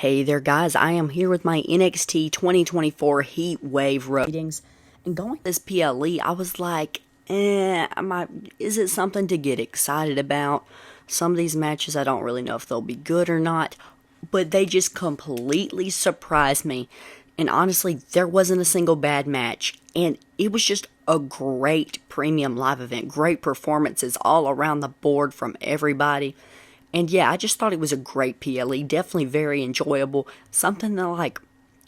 Hey there guys, I am here with my NXT 2024 Heatwave ratings, and going to this PLE, I was like, is it something to get excited about? Some of these matches I don't really know if they'll be good or not, but they just completely surprised me, and honestly, there wasn't a single bad match, and it was just a great premium live event, great performances all around the board from everybody. And yeah, I just thought it was a great PLE, definitely very enjoyable, something that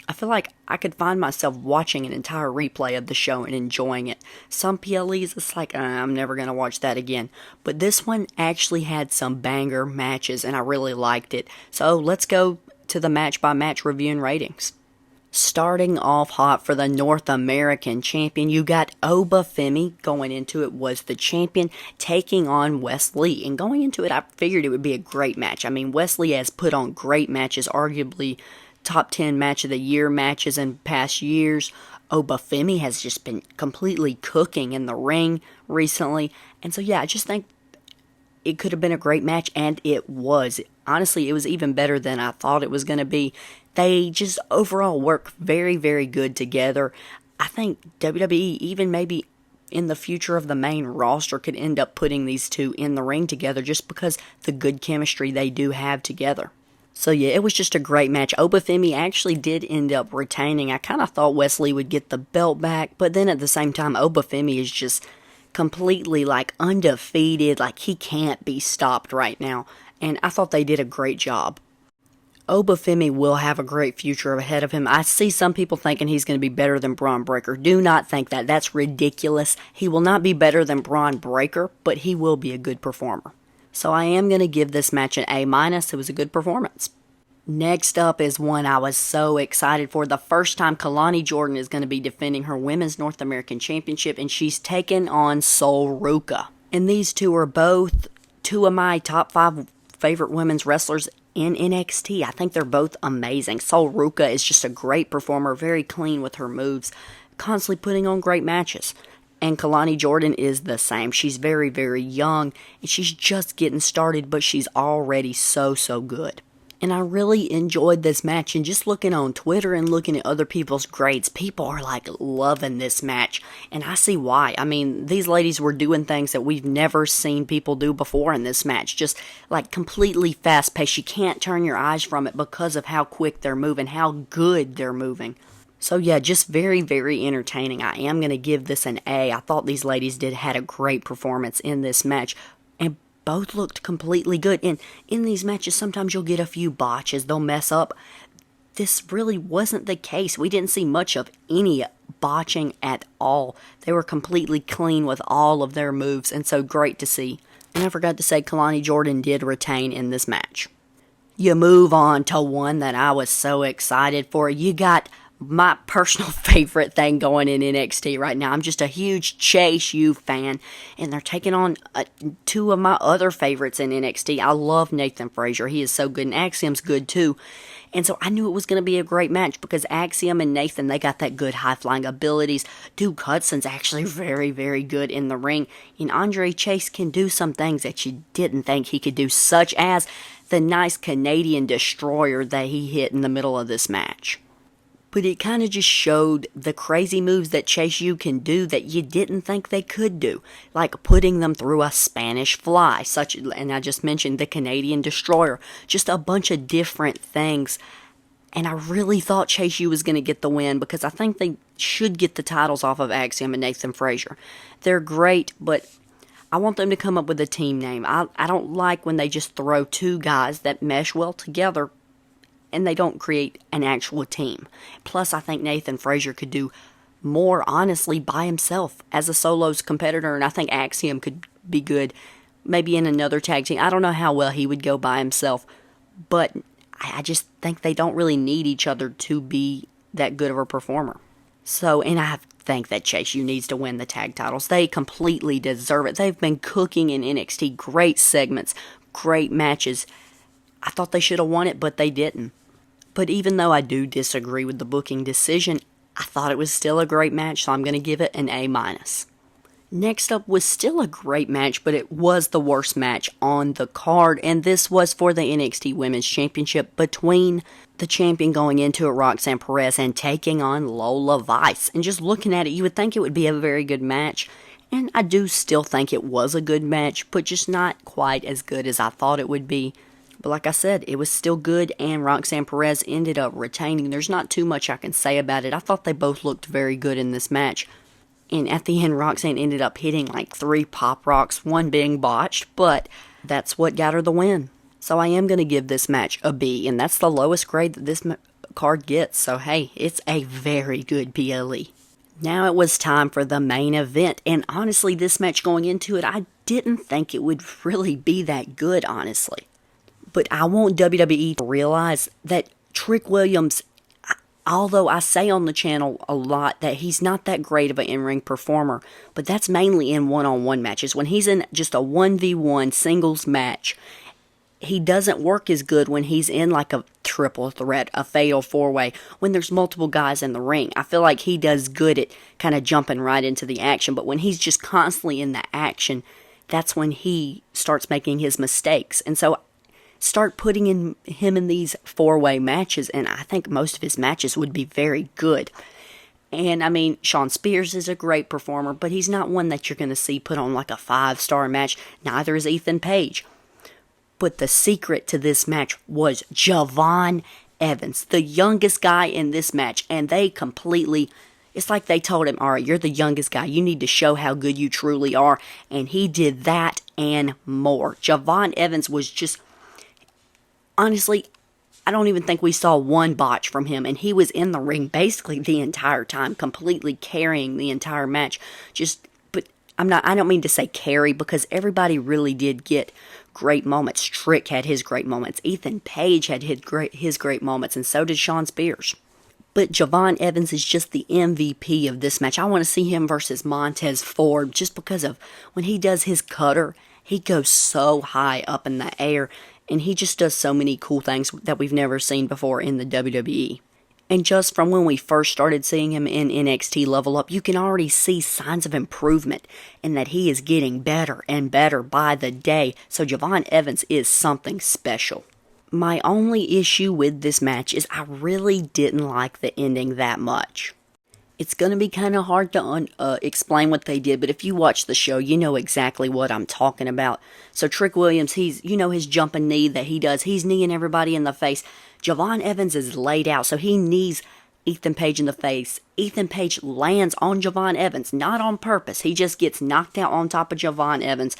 I feel like I could find myself watching an entire replay of the show and enjoying it. Some PLEs, it's like, I'm never going to watch that again. But this one actually had some banger matches, and I really liked it. So let's go to the match-by-match review and ratings. Starting off hot for the North American champion, you got Obafemi. Going into it was the champion taking on Wesley. And going into it, I figured it would be a great match. I mean, Wesley has put on great matches, arguably top 10 match of the year matches in past years. Obafemi has just been completely cooking in the ring recently. And so, yeah, I just think it could have been a great match, and it was. Honestly, it was even better than I thought it was going to be. They just overall work very, very good together. I think WWE, even maybe in the future of the main roster, could end up putting these two in the ring together just because the good chemistry they do have together. So yeah, it was just a great match. Obafemi actually did end up retaining. I kind of thought Wesley would get the belt back, but then at the same time, Obafemi is just completely undefeated. He can't be stopped right now. And I thought they did a great job. Obafemi will have a great future ahead of him. I see some people thinking he's going to be better than Braun Breaker. Do not think that. That's ridiculous. He will not be better than Braun Breaker, but he will be a good performer. So I am going to give this match an A-. It was a good performance. Next up is one I was so excited for. The first time Kalani Jordan is going to be defending her Women's North American Championship, and she's taken on Sol Ruca. And these two are both two of my top 5 favorite women's wrestlers in NXT. I think they're both amazing. Sol Ruca is just a great performer, very clean with her moves, constantly putting on great matches. And Kalani Jordan is the same. She's very, very young, and she's just getting started, but she's already so good. And I really enjoyed this match, and just looking on Twitter and looking at other people's grades, people are loving this match, and I see why. I mean, these ladies were doing things that we've never seen people do before in this match, just completely fast paced. You can't turn your eyes from it because of how quick they're moving, how good they're moving. So yeah, just very, very entertaining. I am going to give this an A. I thought these ladies had a great performance in this match, and both looked completely good. And in these matches, sometimes you'll get a few botches. They'll mess up. This really wasn't the case. We didn't see much of any botching at all. They were completely clean with all of their moves, and so great to see. And I forgot to say, Kalani Jordan did retain in this match. You move on to one that I was so excited for. You got my personal favorite thing going in NXT right now. I'm just a huge Chase U fan, and they're taking on two of my other favorites in NXT. I love Nathan Frazier. He is so good, and Axiom's good too. And so I knew it was going to be a great match because Axiom and Nathan, they got that good high-flying abilities. Duke Hudson's actually very, very good in the ring. And Andre Chase can do some things that you didn't think he could do, such as the nice Canadian destroyer that he hit in the middle of this match. But it kind of just showed the crazy moves that Chase U can do that you didn't think they could do, like putting them through a Spanish fly, and I just mentioned the Canadian Destroyer, just a bunch of different things. And I really thought Chase U was going to get the win because I think they should get the titles off of Axiom and Nathan Frazier. They're great, but I want them to come up with a team name. I don't like when they just throw two guys that mesh well together and they don't create an actual team. Plus, I think Nathan Frazier could do more, honestly, by himself as a solos competitor, and I think Axiom could be good maybe in another tag team. I don't know how well he would go by himself, but I just think they don't really need each other to be that good of a performer. So, and I think that Chase U needs to win the tag titles. They completely deserve it. They've been cooking in NXT, great segments, great matches. I thought they should have won it, but they didn't. But even though I do disagree with the booking decision, I thought it was still a great match, so I'm going to give it an A-. Next up was still a great match, but it was the worst match on the card, and this was for the NXT Women's Championship between the champion going into it, Roxanne Perez, and taking on Lola Vice. And just looking at it, you would think it would be a very good match, and I do still think it was a good match, but just not quite as good as I thought it would be. But like I said, it was still good, and Roxanne Perez ended up retaining. There's not too much I can say about it. I thought they both looked very good in this match. And at the end, Roxanne ended up hitting like 3 pop rocks, one being botched, but that's what got her the win. So I am going to give this match a B, and that's the lowest grade that this card gets. So hey, it's a very good PLE. Now it was time for the main event, and honestly, this match going into it, I didn't think it would really be that good, honestly. But I want WWE to realize that Trick Williams, although I say on the channel a lot that he's not that great of an in-ring performer, but that's mainly in one-on-one matches. When he's in just a 1v1 singles match, he doesn't work as good when he's in like a triple threat, a fatal 4-way, when there's multiple guys in the ring. I feel like he does good at kind of jumping right into the action, but when he's just constantly in the action, that's when he starts making his mistakes. And so start putting him in these 4-way matches, and I think most of his matches would be very good. And I mean, Shawn Spears is a great performer, but he's not one that you're going to see put on like a 5-star match. Neither is Ethan Page. But the secret to this match was Javon Evans, the youngest guy in this match, and they completely, it's like they told him, all right, you're the youngest guy, you need to show how good you truly are, and he did that and more. Javon Evans was just, honestly, I don't even think we saw one botch from him, and he was in the ring basically the entire time, completely carrying the entire match. But I don't mean to say carry, because everybody really did get great moments. Trick had his great moments. Ethan Page had his great moments, and so did Shawn Spears. But Javon Evans is just the MVP of this match. I want to see him versus Montez Ford, just because of when he does his cutter, he goes so high up in the air, and he just does so many cool things that we've never seen before in the WWE. And just from when we first started seeing him in NXT Level Up, you can already see signs of improvement and that he is getting better and better by the day. So Javon Evans is something special. My only issue with this match is I really didn't like the ending that much. It's going to be kind of hard to explain what they did, but if you watch the show, you know exactly what I'm talking about. So Trick Williams, his jumping knee that he does, he's kneeing everybody in the face. Javon Evans is laid out, so he knees Ethan Page in the face. Ethan Page lands on Javon Evans, not on purpose. He just gets knocked out on top of Javon Evans,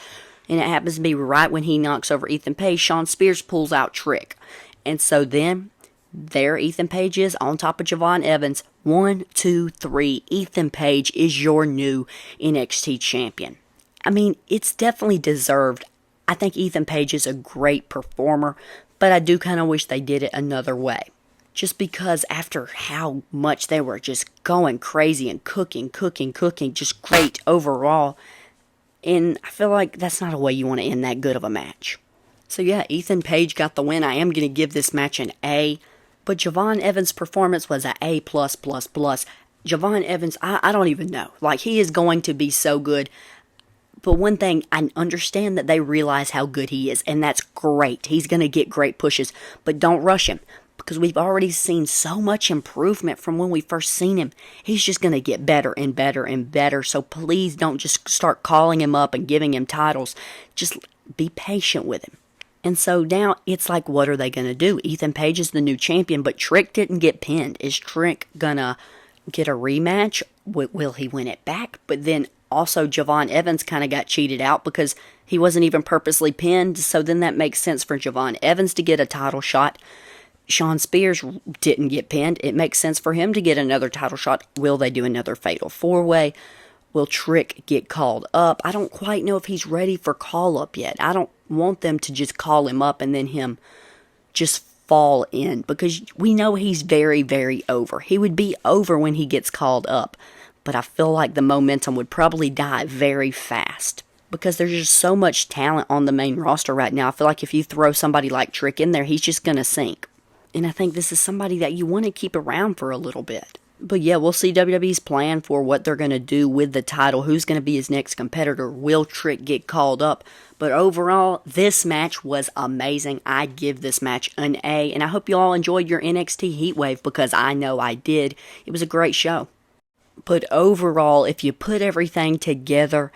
and it happens to be right when he knocks over Ethan Page. Shawn Spears pulls out Trick. And so then, there Ethan Page is on top of Javon Evans. 1, 2, 3. Ethan Page is your new NXT champion. I mean, it's definitely deserved. I think Ethan Page is a great performer, but I do kind of wish they did it another way. Just because after how much they were just going crazy and cooking, just great overall. And I feel like that's not a way you want to end that good of a match. So yeah, Ethan Page got the win. I am going to give this match an A. But Javon Evans' performance was an A+++. Javon Evans, I don't even know. Like, he is going to be so good. But one thing, I understand that they realize how good he is, and that's great. He's going to get great pushes, but don't rush him, because we've already seen so much improvement from when we first seen him. He's just going to get better and better and better, so please don't just start calling him up and giving him titles. Just be patient with him. And so now it's like, what are they going to do? Ethan Page is the new champion, but Trick didn't get pinned. Is Trick going to get a rematch? Will he win it back? But then also Javon Evans kind of got cheated out because he wasn't even purposely pinned. So then that makes sense for Javon Evans to get a title shot. Shawn Spears didn't get pinned. It makes sense for him to get another title shot. Will they do another fatal 4-way? Will Trick get called up? I don't quite know if he's ready for call-up yet. I don't want them to just call him up and then him just fall in, because we know he's very, very over. He would be over when he gets called up, but I feel like the momentum would probably die very fast, because there's just so much talent on the main roster right now. I feel like if you throw somebody like Trick in there, he's just going to sink. And I think this is somebody that you want to keep around for a little bit. But yeah, we'll see WWE's plan for what they're going to do with the title. Who's going to be his next competitor? Will Trick get called up? But overall, this match was amazing. I'd give this match an A. And I hope you all enjoyed your NXT Heatwave, because I know I did. It was a great show. But overall, if you put everything together,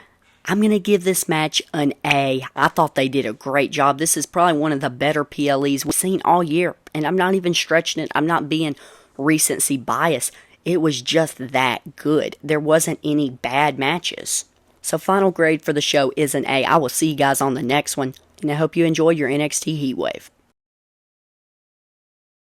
I'm going to give this match an A. I thought they did a great job. This is probably one of the better PLEs we've seen all year. And I'm not even stretching it. I'm not being recency bias. It was just that good. There wasn't any bad matches. So final grade for the show is an A. I will see you guys on the next one. And I hope you enjoy your NXT Heatwave.